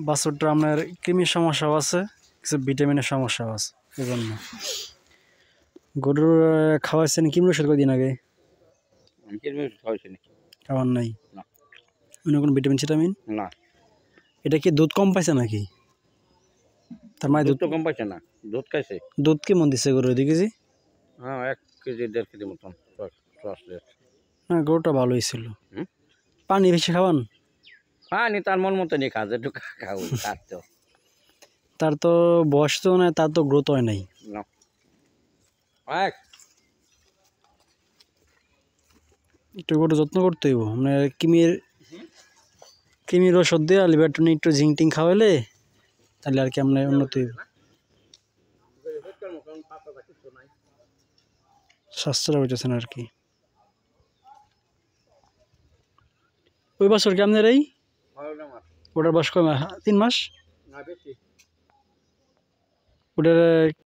বাছুরটা আপনার কৃমির সমস্যাও আছে, কিছু ভিটামিনের সমস্যাও আছে, এই জন্য। গরুর খাওয়াইছেন কৃমির ওষুধ কদিন আগে? খাওয়ার নাই? অন্য কোনো ভিটামিন সিটামিন না। এটা কি দুধ কম পাইছে নাকি? তার মানে দুধ তো কম পাইছে না, দুধ খাইছে। দুধ কেমন দিচ্ছে গরু 2 কেজি? হ্যাঁ 1 কেজি 1.5 কেজি মতন। না গরুটা ভালোই ছিল। পানি বেশি খাওয়ান? পানি তার মন মতো নেই, খাওয়া যেটুকু খাও খাচ্ছ। তার তো বয়স তো না, তার তো গ্রোথ হয় নাই। একটু গরু যত্ন করতে হইব। মানে কৃমির ওষুধ দিয়ে লিভার টনিক একটু জিঙ্ক টিং খাওয়াইলে তাহলে আর কি আপনার উন্নতি হইব। স্বাস্থ্যটা হইতেছেন আর কি। ওই বছর কি আপনার এই ওটার বয়স কয় মাস? 3 মাস? ওটার